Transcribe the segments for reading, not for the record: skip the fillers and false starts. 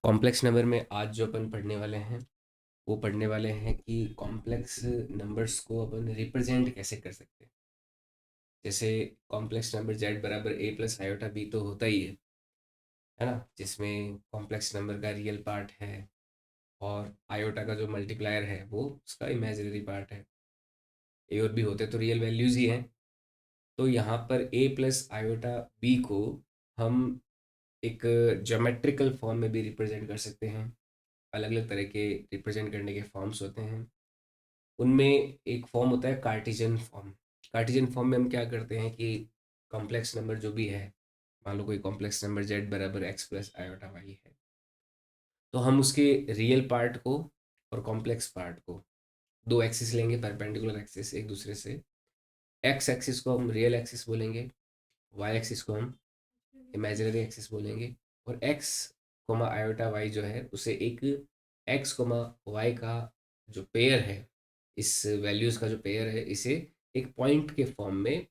Complex number में आज जो अपन पढ़ने वाले हैं वो पढ़ने वाले हैं कि कॉम्प्लेक्स नंबर्स को अपन रिप्रेजेंट कैसे कर सकते हैं। जैसे कॉम्प्लेक्स नंबर z बराबर a प्लस आयोटा b तो होता ही है ना, जिसमें कॉम्प्लेक्स नंबर का रियल पार्ट है और आयोटा का जो मल्टीप्लायर है वो उसका इमेजिनरी पार्ट है। ए और बी होते तो रियल वैल्यूज़ ही हैं। तो यहाँ पर a प्लस आयोटा b को हम एक ज्योमेट्रिकल फॉर्म में भी रिप्रेजेंट कर सकते हैं। अलग अलग तरह के रिप्रेजेंट करने के फॉर्म्स होते हैं। उनमें एक फॉर्म होता है कार्टेशियन फॉर्म। कार्टेशियन फॉर्म में हम क्या करते हैं कि कॉम्प्लेक्स नंबर जो भी है, मान लो कोई कॉम्प्लेक्स नंबर z बराबर x प्लस आयोटा वाई है, तो हम उसके रियल पार्ट को और कॉम्प्लेक्स पार्ट को दो एक्सिस लेंगे, परपेंडिकुलर एक्सिस एक दूसरे से। एक्स एक्सिस को हम रियल एक्सिस बोलेंगे, वाई एक्सिस को हम इमेजिनरी एक्सिस बोलेंगे, और एक्स कोमा आयोटा वाई जो है उसे एक एक्स कोमा वाई का जो पेयर है, इस वैल्यूज़ का जो पेयर है, इसे एक पॉइंट के फॉर्म में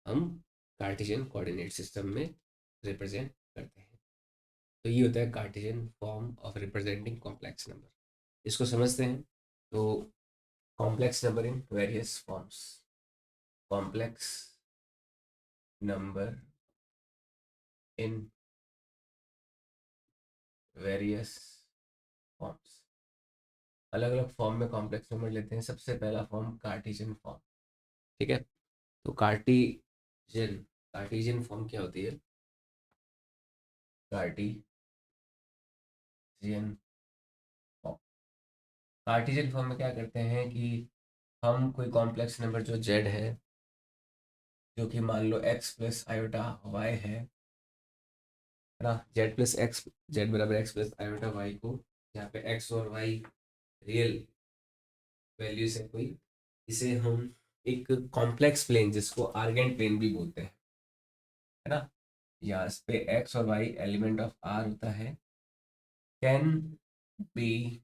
हम कार्टेशियन कोऑर्डिनेट सिस्टम में रिप्रेजेंट करते हैं। तो ये होता है Cartesian form of representing complex number. इसको समझते हैं। तो complex number in various forms, complex number in various forms, अलग अलग फॉर्म में कॉम्प्लेक्स नंबर लेते हैं। सबसे पहला फॉर्म कार्टेशियन फॉर्म। ठीक है, तो कार्टेशियन कार्टेशियन फॉर्म क्या होती है? कार्टेशियन फॉर्म, कार्टेशियन फॉर्म में क्या करते हैं कि हम कोई कॉम्प्लेक्स नंबर जो z है, जो कि मान लो x प्लस आयोटा y है ना, z प्लस एक्स, z बराबर x प्लस आयोटा y को, यहाँ पे x और y रियल वैल्यूज है कोई, इसे हम एक कॉम्प्लेक्स प्लेन जिसको आर्गेंट प्लेन भी बोलते हैं, है ना, यहाँ इस पे x और y एलिमेंट ऑफ R होता है, can be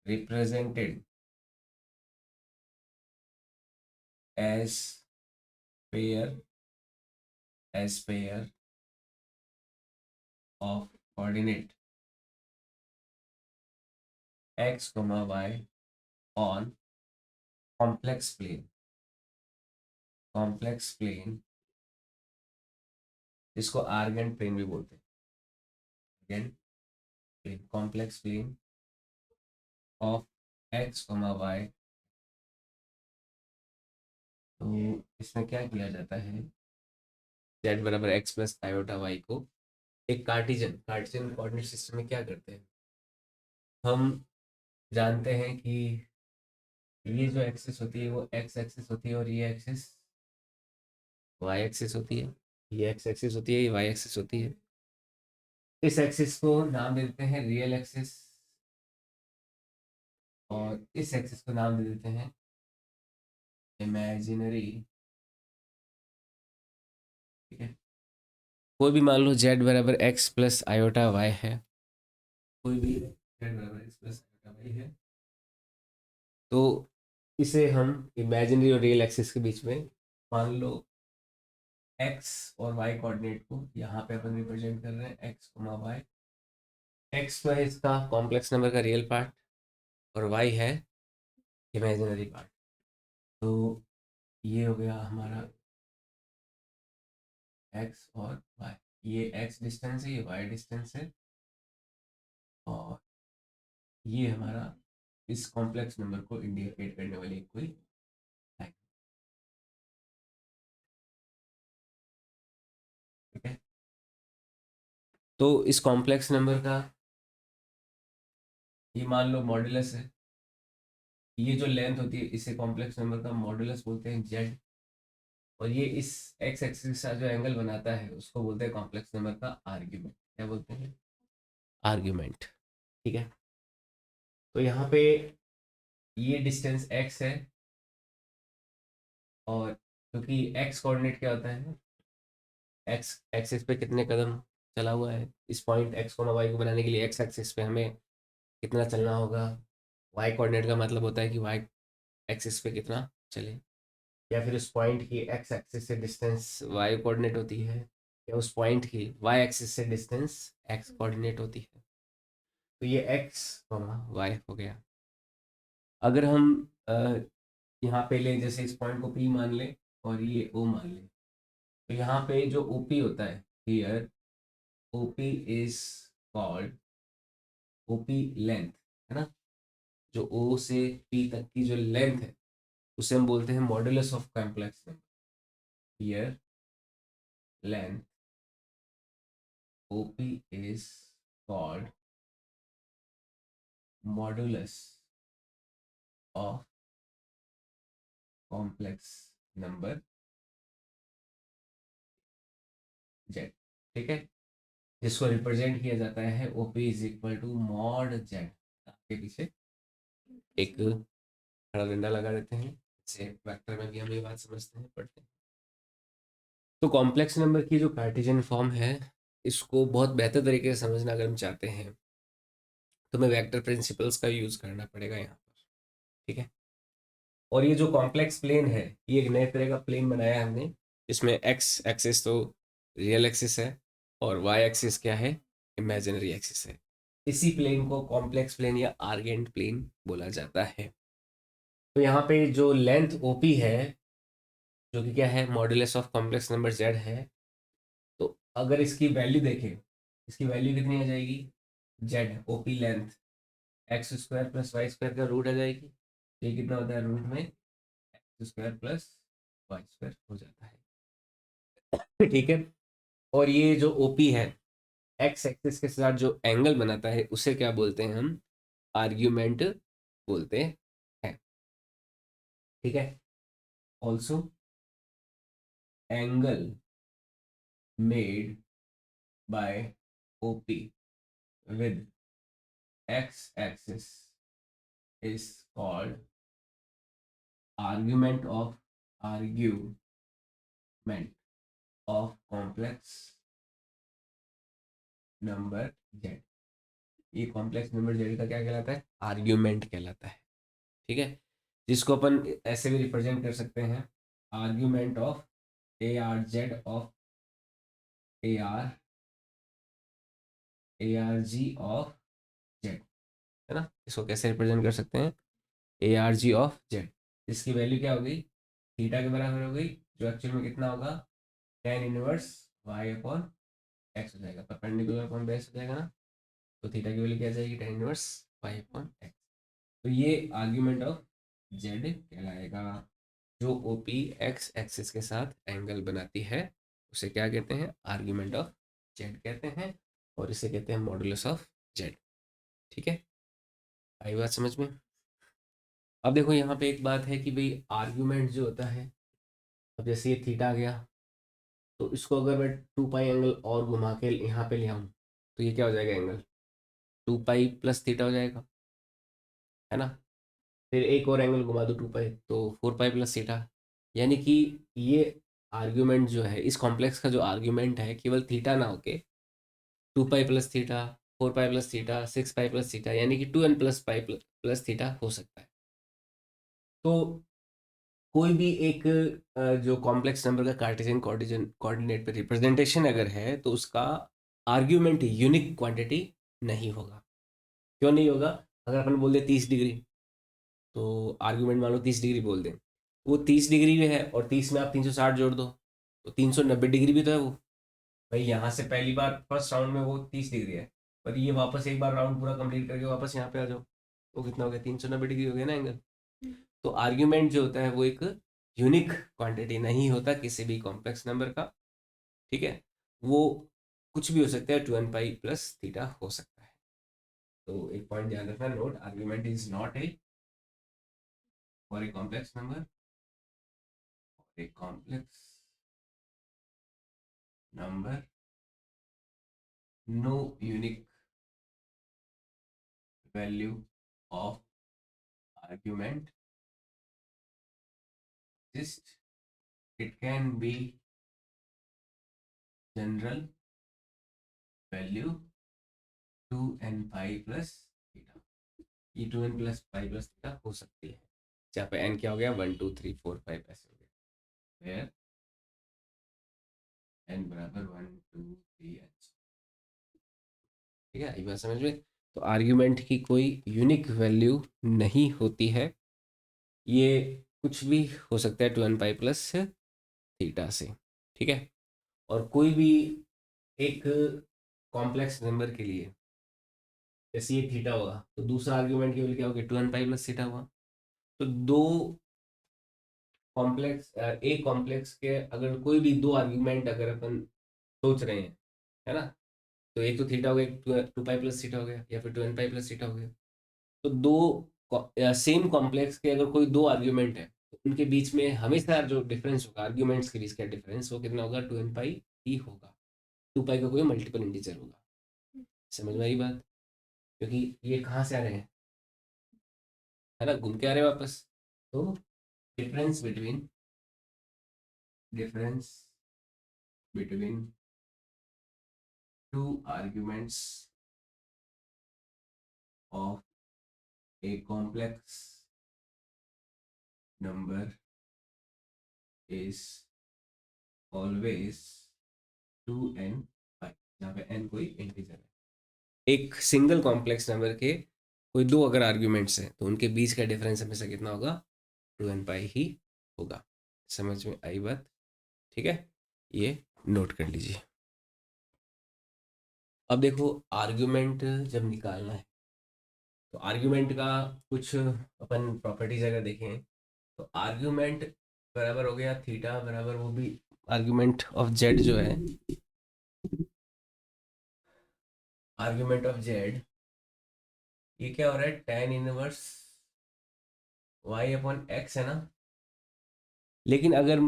represented as pair pair of coordinate x, y on complex plane जिसको आर्गेंट प्लेन भी बोलते हैं, Argand plane, complex plane of x, y। तो इसमें क्या किया जाता है, z बराबर x प्लस आयोटा y को एक कार्टेशियन कोऑर्डिनेट सिस्टम में क्या करते हैं, हम जानते हैं कि ये जो एक्सिस होती है वो x एक्सिस होती है और ये एक्सिस y एक्सिस होती है। ये x एक्सिस होती है, ये y एक्सिस होती है। इस एक्सिस को नाम दे देते हैं रियल एक्सिस और इस एक्सिस को नाम दे देते हैं इमेजिनरी। ठीक है, कोई भी मान लो z बराबर x प्लस आयोटा y है, कोई भी z बराबर x प्लस आयोटा y है, तो इसे हम इमेजिनरी और रियल एक्सिस के बीच में मान लो x और y कोऑर्डिनेट को यहाँ पे अपन रिप्रेजेंट कर रहे हैं x, y। x तो है इसका कॉम्प्लेक्स नंबर का रियल पार्ट और y है इमेजिनरी पार्ट। तो ये हो गया हमारा x और y, ये x डिस्टेंस है, ये y डिस्टेंस है, और ये हमारा इस कॉम्प्लेक्स नंबर को इंडिकेट करने वाली कोई लाइन। ठीक है, तो इस कॉम्प्लेक्स नंबर का ये मान लो मॉडुलस है, ये जो लेंथ होती है इसे कॉम्प्लेक्स नंबर का मॉडुलस बोलते हैं z, और ये इस x एक्सिस के साथ जो एंगल बनाता है उसको बोलते हैं कॉम्प्लेक्स नंबर का आर्ग्यूमेंट। क्या बोलते हैं? आर्ग्यूमेंट। ठीक है, तो यहाँ पे ये डिस्टेंस x है, और क्योंकि x कोऑर्डिनेट क्या होता है, x एक्सिस पे कितने कदम चला हुआ है, इस पॉइंट x को y को बनाने के लिए x एक्सिस पे हमें कितना चलना होगा, y कोऑर्डिनेट का मतलब होता है कि y एक्सिस पे कितना चले, या फिर उस पॉइंट की x एक्सिस से डिस्टेंस y कोऑर्डिनेट होती है, या उस पॉइंट की y एक्सिस से डिस्टेंस x कोऑर्डिनेट होती है। तो ये x y हो गया। अगर हम यहाँ पे ले, जैसे इस पॉइंट को P मान ले और ये O मान ले, तो यहाँ पे जो OP होता है, here OP is called OP length, है ना। जो O से P तक की जो लेंथ है उसे हम बोलते हैं modulus of complex number. Here length OP is called modulus of complex number z। ठीक है, जिसको रिप्रेजेंट किया जाता है OP is equal to mod z। आपके पीछे एक खड़ा डंडा लगा देते हैं, जैसे वेक्टर में भी हम ये बात समझते हैं, पढ़ते हैं। तो कॉम्प्लेक्स नंबर की जो कार्टेशियन फॉर्म है, इसको बहुत बेहतर तरीके से समझना अगर हम चाहते हैं तो हमें वेक्टर प्रिंसिपल्स का यूज करना पड़ेगा यहाँ पर। ठीक है, और ये जो कॉम्प्लेक्स प्लेन है, ये एक नए तरह का प्लेन बनाया है हमने, इसमें एक्स एक्सिस तो रियल एक्सिस है और वाई एक्सिस क्या है, इमेजिनरी एक्सिस है। इसी प्लेन को कॉम्प्लेक्स प्लेन या आर्गेंट प्लेन बोला जाता है। तो यहाँ पे जो लेंथ ओपी है, जो कि क्या है, modulus of complex number Z है, तो अगर इसकी वैल्यू देखें, इसकी वैल्यू कितनी आ जाएगी, Z OP length X square plus Y square का रूट आ जाएगी। ये कितना होता है, रूट में X square plus Y square हो जाता है। ठीक है, और ये जो ओपी है, एक्स एक्सिस के साथ जो एंगल बनाता है उसे क्या बोलते हैं हम, आर्ग्यूमेंट बोलते हैं। ठीक है, also angle made by OP with x axis is called argument of complex number Z. ये कॉम्प्लेक्स नंबर जेड का क्या कहलाता है, आर्ग्यूमेंट कहलाता है। ठीक है, जिसको अपन ऐसे भी रिप्रेजेंट कर सकते हैं, argument of A R Z of A R G of Z, है ना। इसको कैसे रिप्रेजेंट कर सकते हैं, A R G of Z, इसकी वैल्यू क्या हो गई, थीटा के बराबर हो गई, जो एक्चुअल में कितना होगा, tan inverse Y upon X हो जाएगा, परपेंडिकुलर अपॉन बेस हो जाएगा ना। तो थीटा की वैल्यू क्या जाएगी, tan inverse Y upon X. तो ये आर्ग्यूमेंट ऑफ जेड कहलाएगा। जो ओपी एक्स एक्सिस के साथ एंगल बनाती है उसे क्या कहते हैं, आर्ग्यूमेंट ऑफ जेड कहते हैं, और इसे कहते हैं मॉडुलस ऑफ जेड। ठीक है, आई बात समझ में। अब देखो यहाँ पे एक बात है कि भाई आर्ग्यूमेंट जो होता है, अब जैसे ये थीटा आ गया, तो इसको अगर मैं 2 पाई एंगल और घुमा के यहाँ पे ले आऊँ तो ये क्या हो जाएगा, एंगल 2 पाई प्लस थीटा हो जाएगा, है ना। फिर एक और एंगल घुमा दो 2 पाई, तो 4 पाई प्लस थीटा। यानी कि ये आर्ग्यूमेंट जो है, इस कॉम्प्लेक्स का जो आर्ग्यूमेंट है, केवल थीटा ना होके 2 pi plus theta, 4 pi plus theta, 6 pi plus theta, यानी कि 2n plus pi plus theta हो सकता है। तो कोई भी एक जो कॉम्प्लेक्स नंबर का कार्टेशियन कोऑर्डिनेट पे रिप्रेजेंटेशन अगर है, तो उसका आर्ग्यूमेंट यूनिक क्वांटिटी नहीं होगा। क्यों नहीं होगा, अगर अपन बोल दे 30 डिग्री, तो आर्ग्यूमेंट मान लो 30 डिग्री बोल दें, वो 30 डिग्री भी है और 30 में आप 360 जोड़ दो तो 390 डिग्री भी तो है वो। भाई यहाँ से पहली बार फर्स्ट राउंड में वो 30 डिग्री है, पर ये वापस एक बार राउंड पूरा कंप्लीट करके वापस यहाँ पे आ जाओ, तो कितना हो गया, 390 डिग्री हो गया ना एंगल। तो आर्ग्यूमेंट जो होता है वो एक यूनिक क्वांटिटी नहीं होता किसी भी कॉम्प्लेक्स नंबर का। ठीक है, वो कुछ भी हो सकता है, 2n पाई प्लस थीटा हो सकता है। तो एक पॉइंट ध्यान रखना, note, argument is not A for a complex number, a complex number, no unique value of argument exists. It can be general value 2n pi plus theta। ये 2n plus pi plus theta हो सकती है, जहाँ पे n क्या हो गया, 1 2 3 4 5 ऐसे हो गया, वेयर n बराबर 1 2 3 ठीक है, ये बात समझ में। तो आर्ग्यूमेंट की कोई यूनिक वैल्यू नहीं होती है, ये कुछ भी हो सकता है 2n पाई प्लस थीटा से, ठीक है। और कोई भी एक कॉम्प्लेक्स नंबर के लिए, जैसे ये थीटा होगा तो दूसरा आर्ग्यूमेंट केवल क्या होगा, 2n पाई प्लस थीटा हुआ। तो दो कॉम्प्लेक्स ए कॉम्प्लेक्स के अगर कोई भी दो आर्ग्यूमेंट अगर अपन सोच रहे हैं, है ना, तो एक तो थीटा हो गया, एक 2 पाई प्लस थीटा हो गया, या फिर 2n पाई प्लस थीटा हो गया। तो दो सेम कॉम्प्लेक्स के अगर कोई दो आर्ग्यूमेंट है तो उनके बीच में हमेशा जो डिफरेंस होगा आर्ग्यूमेंट्स के बीच का डिफरेंस, वो कितना होगा, 2n पाई ही होगा। 2 पाई का कोई मल्टीपल इंटीजर होगा। समझ में आई बात? क्योंकि ये कहाँ से आ रहे हैं, है ना, घूम के आ रहे हैं वापस। तो difference between two arguments of a complex number is always 2n पाई, जहाँ पे n कोई इंटीजर है। एक सिंगल कॉम्प्लेक्स नंबर के कोई दो अगर आर्ग्यूमेंट्स हैं तो उनके बीच का डिफरेंस हमेशा कितना होगा, 2n पाई ही होगा। समझ में आई बात? ठीक है, ये नोट कर लीजिए। अब देखो, आर्ग्यूमेंट जब निकालना है तो आर्ग्यूमेंट का कुछ अपन प्रॉपर्टीज अगर देखें तो आर्ग्यूमेंट बराबर हो गया थीटा बराबर, वो भी आर्ग्यूमेंट ऑफ जेड जो है, आर्ग्यूमेंट ऑफ जेड, ये क्या हो रहा है, tan inverse Y upon X है ना। लेकिन अगर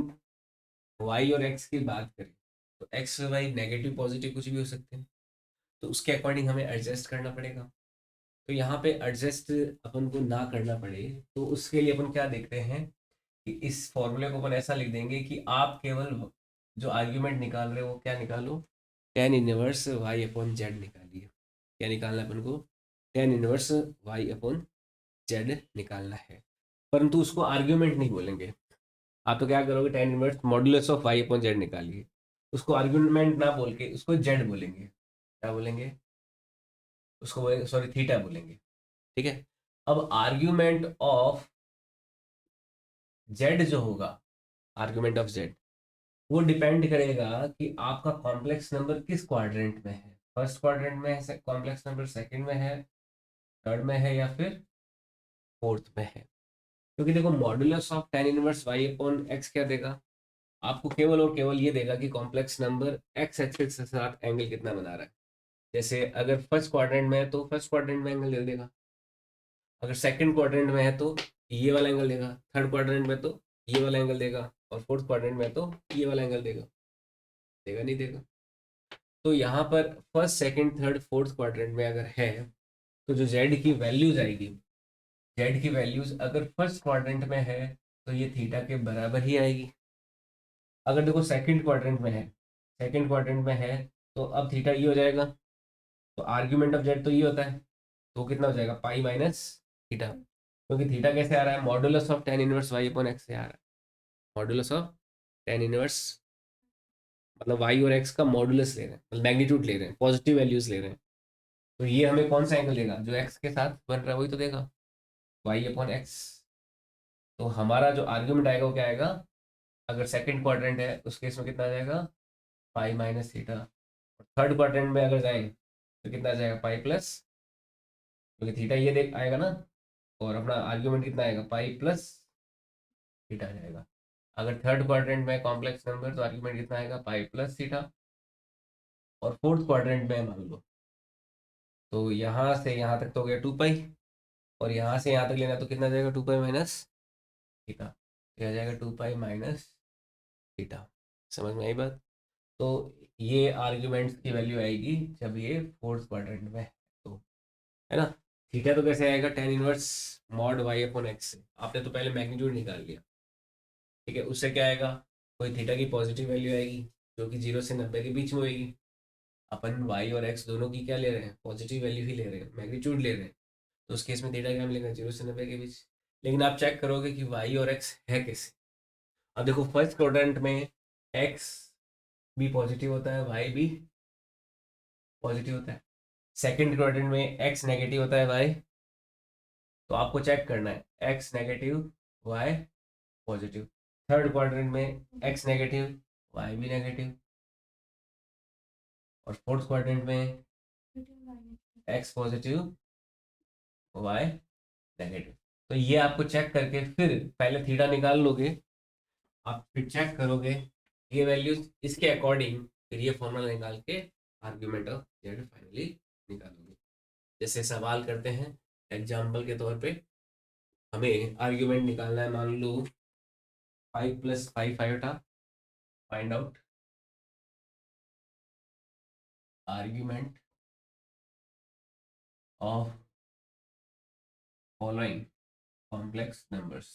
वाई और एक्स की बात करें तो एक्स वाई नेगेटिव पॉजिटिव कुछ भी हो सकते हैं, तो उसके अकॉर्डिंग हमें एडजस्ट करना पड़ेगा। तो यहाँ पे एडजस्ट अपन को ना करना पड़े तो उसके लिए अपन क्या देखते हैं कि इस फॉर्मूले को अपन ऐसा लिख देंगे कि आप केवल जो आर्ग्यूमेंट निकाल रहे हो वो क्या निकालो, tan inverse Y upon Z निकालिए। क्या निकालना है अपन को, tan inverse Y upon Z निकालना है। परंतु उसको आर्ग्यूमेंट नहीं बोलेंगे। आप तो क्या करोगे, tan inverse modulus of Y upon Z निकालिए। उसको आर्ग्यूमेंट ना बोल के उसको जेड बोलेंगे। क्या बोलेंगे उसको, बोलेंगे सॉरी थीटा बोलेंगे, ठीक है। अब आर्ग्यूमेंट ऑफ जेड जो होगा, आर्ग्यूमेंट ऑफ जेड, वो डिपेंड करेगा कि आपका कॉम्प्लेक्स नंबर किस क्वाड्रेंट में है, फर्स्ट क्वाड्रेंट में है, कॉम्प्लेक्स नंबर सेकंड में है, थर्ड में है, या फिर फोर्थ में है। क्योंकि देखो modulus of tan inverse Y upon X क्या देगा, आपको केवल और केवल ये देगा कि कॉम्प्लेक्स नंबर एक्स एक्सिस के साथ एंगल कितना बना रहा है। जैसे अगर फर्स्ट क्वाड्रेंट में है तो फर्स्ट क्वाड्रेंट में एंगल दे देगा, अगर सेकंड क्वाड्रेंट में है तो ये वाला एंगल देगा, थर्ड क्वाड्रेंट में तो ये वाला एंगल देगा, और फोर्थ क्वाड्रेंट में तो ये वाला एंगल देगा। देगा नहीं देगा? तो यहाँ पर first second third fourth quadrant में अगर है तो जो जेड की वैल्यूज आएगी, जेड की वैल्यूज अगर फर्स्ट क्वाड्रेंट में है तो ये थीटा के बराबर ही आएगी। अगर देखो सेकंड क्वाड्रेंट में है, सेकंड क्वाड्रेंट में है तो अब थीटा ये हो जाएगा। तो आर्ग्यूमेंट ऑफ जेड तो ये होता है, तो कितना हो जाएगा, पाई माइनस थीटा। क्योंकि थीटा कैसे आ रहा है, modulus of tan inverse Y upon X से आ रहा है। मॉडुलस ऑफ tan इनवर्स मतलब वाई और एक्स का मॉडुलस ले रहे हैं, मतलब मैग्नीट्यूड ले रहे हैं, पॉजिटिव वैल्यूज ले रहे हैं। तो ये हमें कौन सा एंगल देगा, जो एक्स के साथ बन रहा है वही तो देगा, वाई अपॉन एक्स। तो हमारा जो आर्ग्यूमेंट आएगा वो क्या आएगा, अगर सेकंड क्वाड्रेंट है उस केस में कितना आ जाएगा, pi minus theta. Third quadrant में अगर जाए तो कितना आ जाएगा, पाई प्लस, क्योंकि थीटा ये देख आएगा ना, और अपना आर्ग्यूमेंट कितना आएगा, पाई प्लस थीटा आ जाएगा। अगर थर्ड क्वाड्रेंट में कॉम्प्लेक्स नंबर तो आर्ग्यूमेंट कितना आएगा, पाई प्लस थीटा। और फोर्थ क्वाड्रेंट में मान लो तो यहाँ से यहाँ तक तो हो गया 2 पाई, और यहाँ से यहाँ तक लेना तो कितना जाएगा, 2 पाई माइनस थीटा। यह आ जाएगा 2 पाई माइनस थीटा। समझ में आई बात? तो ये आर्ग्यूमेंट्स की वैल्यू आएगी जब ये फोर्थ क्वाड्रेंट में है तो, है ना। थीटा तो कैसे आएगा, tan inverse mod Y upon X से। आपने तो पहले मैग्नीट्यूड निकाल लिया, ठीक है। उससे क्या आएगा, कोई थीटा की पॉजिटिव वैल्यू आएगी जो कि 0 से 90 के बीच में होगी। अपन वाई और एक्स दोनों की क्या ले रहे हैं, पॉजिटिव वैल्यू ही ले रहे हैं, मैग्नीट्यूड ले रहे हैं। तो उस केस में थीटा क्या मिलेगा, 0 से 90 के बीच। लेकिन आप चेक करोगे कि वाई और एक्स है कैसे। अब देखो फर्स्ट क्वाड्रेंट में एक्स भी पॉजिटिव होता है, वाई भी पॉजिटिव होता है। सेकंड क्वाड्रेंट में x नेगेटिव होता है y, तो आपको चेक करना है x negative y positive. Third quadrant में x नेगेटिव y भी नेगेटिव, और फोर्थ क्वाड्रेंट में x पॉजिटिव y नेगेटिव। तो ये आपको चेक करके फिर पहले थीटा निकाल लोगे, आप फिर चेक करोगे ये वैल्यूज, इसके अकॉर्डिंग फिर ये फॉर्मूला निकाल के आर्ग्यूमेंट ऑफ जेड फाइनली निकालोगे। जैसे सवाल करते हैं एग्जाम्पल के तौर पे, हमें आर्ग्यूमेंट निकालना है, मान लो 5 + 5 iota, find out argument of following complex numbers.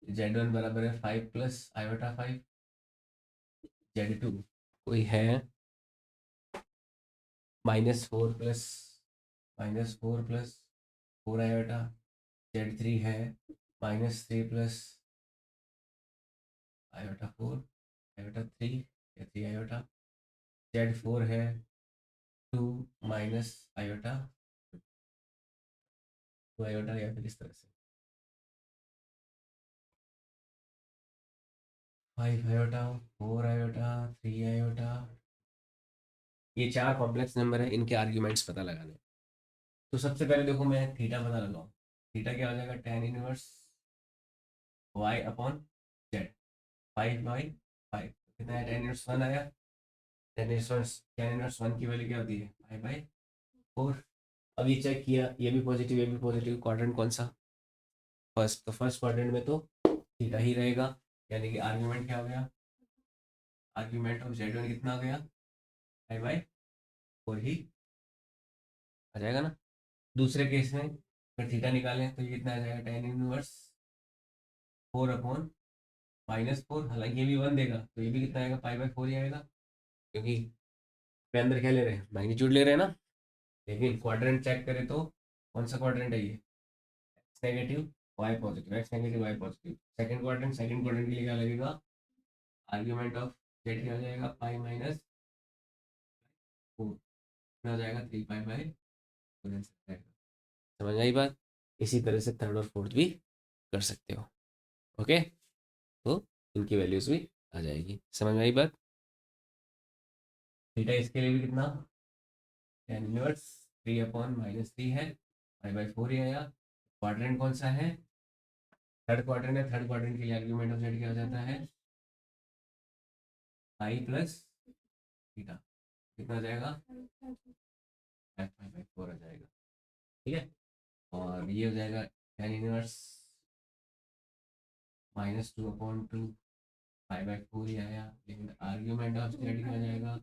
Z1 बराबर है 5 + आयोटा 5, Z2 कोई है -4 + आयोटा, Z3 है -3 + आयोटा 4 आयोटा 3 या 3 आयोटा, Z4 है 2 - आयोटा 2 आयोटा, या फिर इस तरह से 5 आयोटा 4 आयोटा 3 आयोटा। ये चार कॉम्प्लेक्स नंबर है, इनके आर्ग्यूमेंट्स पता लगाने। तो सबसे पहले देखो मैं थीटा पता लगाऊं। थीटा क्या हो जाएगा, tan inverse y upon z, 5/5 कितना है, tan इनवर्स 1 आया। tan इनवर्स 1 की वैल्यू क्या होती है, 5/4। अब ये चेक किया, ये भी पॉजिटिव ये भी पॉजिटिव, क्वाड्रेंट कौन सा, फर्स्ट। तो फर्स्ट क्वाड्रेंट में तो थीटा ही रहेगा, यानी कि आर्ग्यूमेंट क्या हो गया, आर्ग्यूमेंट ऑफ z1 कितना हो गया, 5/4 ही आ जाएगा ना। दूसरे केस में अगर थीटा निकालें तो ये कितना आ जाएगा, tan इनवर्स 4/-4, हालांकि ये भी 1 देगा तो ये भी कितना आएगा, 5/4 ही आएगा, क्योंकि पे अंदर क्या ले रहे हैं, मैग्नीट्यूड ले रहे हैं ना। लेकिन क्वाड्रेंट चेक करें तो कौन सा क्वाड्रेंट है ये, X negative Y positive, X negative Y positive. Second quadrant के लिए क्या लगेगा, आर्ग्यूमेंट ऑफ जेड क्या हो जाएगा, 5 - 4 कितना हो जाएगा, 3 π/4 समझ आई बात। इसी तरह से थर्ड और फोर्थ भी कर सकते हो। ओके, तो इनकी वैल्यूज भी आ जाएगी, समझ में आई बात। थीटा इसके लिए भी कितना, tan इनवर्स 3/-3 है, 5/4 ही आया। क्वाड्रेंट कौन सा है, थर्ड क्वाड्रेंट है। थर्ड क्वाड्रेंट के लिए आर्ग्यूमेंट ऑफ जेड क्या हो जाता है, आई प्लस थीटा, कितना आ जाएगा, 5/4 आ जाएगा। ठीक है, और ये हो जाएगा tan इनवर्स -2/2, 5/4 ही आया। लेकिन आर्ग्यूमेंट ऑफ जेड क्या हो जाएगा,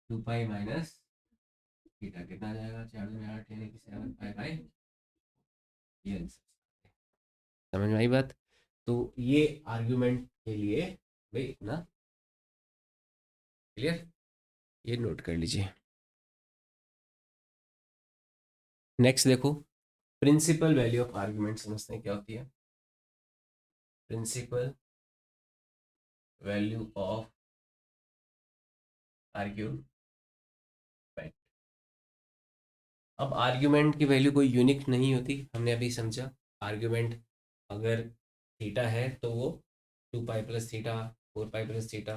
2π माइनस थीटा, कितना आ जाएगा, 4×8 यानी कि 7π/, ये आंसर। समझ में आई बात। तो ये आर्ग्यूमेंट के लिए भाई इतना क्लियर, ये नोट कर लीजिए। नेक्स्ट देखो, प्रिंसिपल वैल्यू ऑफ आर्ग्यूमेंट समझते हैं क्या होती है। Principal value of argument. अब आर्ग्यूमेंट की वैल्यू कोई यूनिक नहीं होती, हमने अभी समझा। आर्ग्यूमेंट अगर थीटा है तो वो 2π+θ, 4π+θ,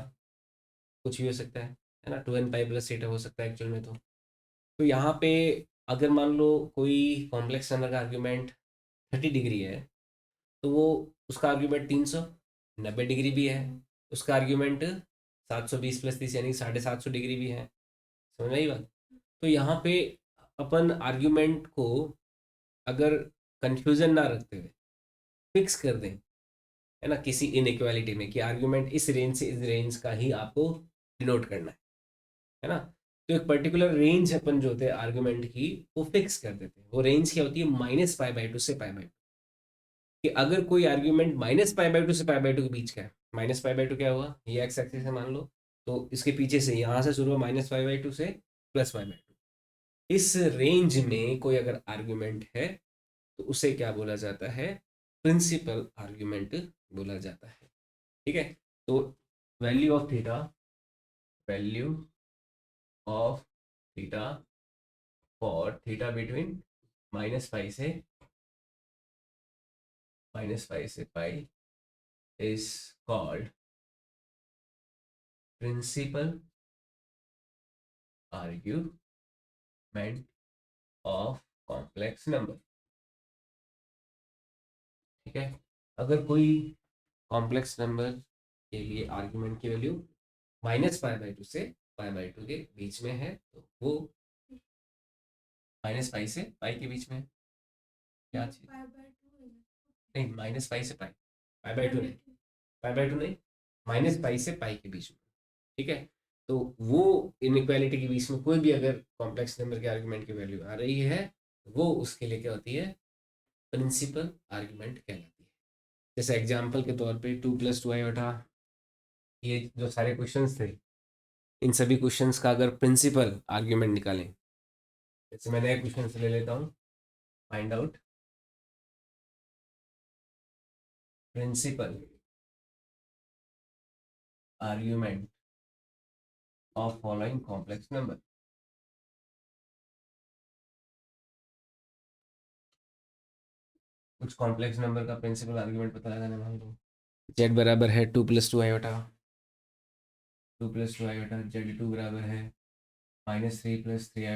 कुछ भी हो सकता है ना, 2nπ+θ हो सकता है एक्चुअल में। तो यहाँ पे अगर मान लो कोई कॉम्प्लेक्स नंबर का आर्ग्यूमेंट 30 डिग्री है, तो वो उसका आर्ग्यूमेंट 390 डिग्री भी है, उसका आर्ग्यूमेंट 720 + 30 यानी 750 डिग्री भी है। समझ आई बात। तो यहाँ पे अपन आर्ग्यूमेंट को अगर कंफ्यूजन ना रखते हुए फिक्स कर दें, है ना, किसी इनइक्वालिटी में कि आर्ग्यूमेंट इस रेंज से इस रेंज का ही आपको डिनोट करना है ना। तो एक पर्टिकुलर रेंज अपन जो होते हैं आर्ग्यूमेंट की वो फिक्स कर देते हैं। वो रेंज क्या होती है, -π/2 से π/2, कि अगर कोई आर्ग्यूमेंट -π/2 से π/2 के बीच का है, -π/2 क्या हुआ, ये एक्स एक्सिस है मान लो, तो इसके पीछे से यहाँ से शुरू हुआ -π/2 से +π/2, इस रेंज में कोई अगर आर्ग्यूमेंट है तो उसे क्या बोला जाता है, प्रिंसिपल आर्ग्यूमेंट बोला जाता है। ठीक है, तो value of theta value of theta for theta between -pi से pi is called principal argument of complex number। ठीक है, अगर कोई कॉम्प्लेक्स नंबर के लिए आर्ग्यूमेंट की वैल्यू -पाई/2 से पाई/2 के बीच में है तो वो -पाई से पाई के बीच में है। क्या चीज? नहीं, -पाई से पाई, पाई/2 नहीं, पाई/2 नहीं, -पाई से पाई के बीच में। ठीक है, तो वो इनइक्वालिटी के बीच में कोई भी अगर कॉम्प्लेक्स नंबर के आर्गुमेंट की वैल्यू आ रही है वो उसके लिए क्या होती है? प्रिंसिपल आर्गुमेंट कहलाती है। जैसे एग्जांपल के तौर पे 2 + 2i, ये जो सारे क्वेश्चंस थे इन सभी क्वेश्चंस का अगर प्रिंसिपल आर्गुमेंट निकालें, जैसे मैं नए क्वेश्चन से ले लेता हूँ, find out principal argument of following complex number. कुछ कॉम्प्लेक्स नंबर का प्रिंसिपल आर्गुमेंट पता लगाना है हमको। z बराबर है 2 + 2i, 2 + 2i, z2 बराबर है -3 + 3i,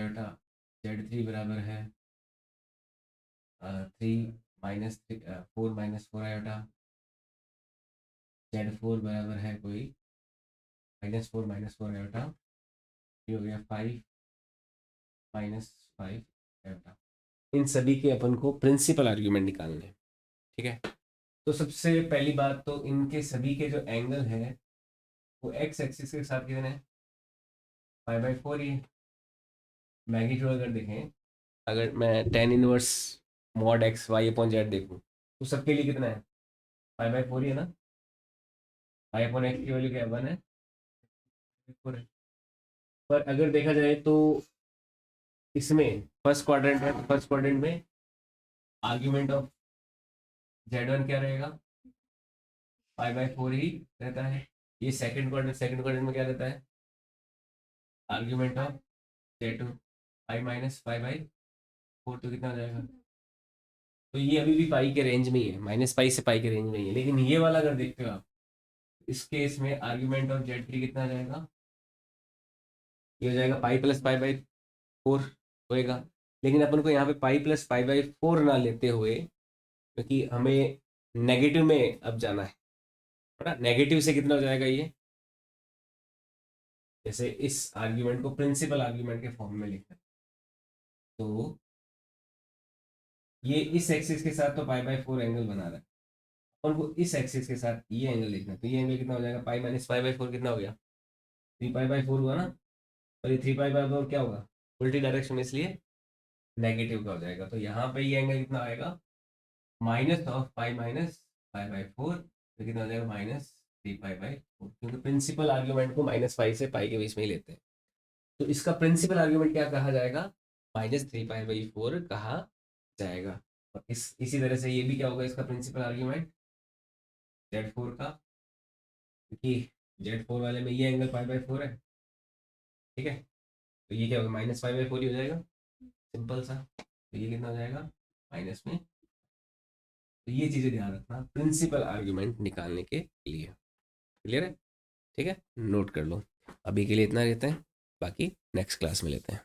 z3 बराबर है 3 4 -4i, z4 बराबर है कोई -4 -4i, ये हो गया 5 -5i। इन सभी के अपन को प्रिंसिपल आर्ग्यूमेंट निकालने हैं। ठीक है, तो सबसे पहली बात तो इनके सभी के जो एंगल है वो एक्स एक्सिस के साथ कितने हैं? पाई/4 ही। मैग्नीट्यूड अगर देखें, अगर मैं tan inverse mod X Y upon Z देखूँ तो सबके लिए कितना है? पाई/4 ही है ना। पाई अपॉन एक्स की वैल्यू क्या है? 1 है, 4 है। पर अगर देखा जाए तो इसमें फर्स्ट क्वाड्रेंट है, तो फर्स्ट क्वाड्रेंट में आर्ग्यूमेंट ऑफ z1 क्या रहेगा? पाई/4 ही रहता है। ये सेकंड क्वाड्रेंट में क्या रहता है? आर्ग्यूमेंट ऑफ z2 पाई-पाई/4, तो कितना हो जाएगा? तो ये अभी भी पाई के रेंज में ही है, -पाई से पाई के रेंज में ही है। लेकिन ये वाला अगर देखते हो आप, इस केस में आर्ग्यूमेंट ऑफ z3 कितना आ जाएगा? ये हो जाएगा पाई+पाई/4 होएगा। लेकिन अपन को यहाँ पे पाई+पाई/4 ना लेते हुए, क्योंकि हमें नेगेटिव में अब जाना है ना, नेगेटिव से कितना हो जाएगा ये? जैसे इस आर्ग्यूमेंट को प्रिंसिपल आर्ग्यूमेंट के फॉर्म में लिखना है तो ये इस एक्सिस के साथ तो पाई/4 एंगल बना रहा है, और वो इस एक्सिस के साथ ये एंगल लिखना है, तो ये एंगल कितना हो जाएगा? पाई-पाई/4 कितना हो गया? 3 पाई/4 हुआ ना। और ये 3 पाई/4 क्या होगा? उल्टी डायरेक्शन में, इसलिए नेगेटिव का हो जाएगा। तो यहाँ पे ये एंगल कितना आएगा? माइनस ऑफ पाई माइनस पाई/4, तो कितना हो जाएगा? -3 पाई/4, क्योंकि प्रिंसिपल आर्ग्यूमेंट को -पाई से पाई के बीच में ही लेते हैं। तो इसका प्रिंसिपल आर्ग्यूमेंट क्या कहा जाएगा? -3 पाई/4 कहा जाएगा। और इसी तरह से ये भी क्या होगा इसका प्रिंसिपल आर्ग्यूमेंट z4 का, क्योंकि z4 वाले में ये एंगल पाई/4 है। ठीक है, तो ये क्या होगा? -पाई/4 ही हो जाएगा, सिंपल सा। तो ये कितना हो जाएगा? माइनस में। तो ये चीज़ें ध्यान रखना प्रिंसिपल आर्ग्यूमेंट निकालने के लिए। क्लियर है? ठीक है, नोट कर लो। अभी के लिए इतना रहता है, बाकी नेक्स्ट क्लास में लेते हैं।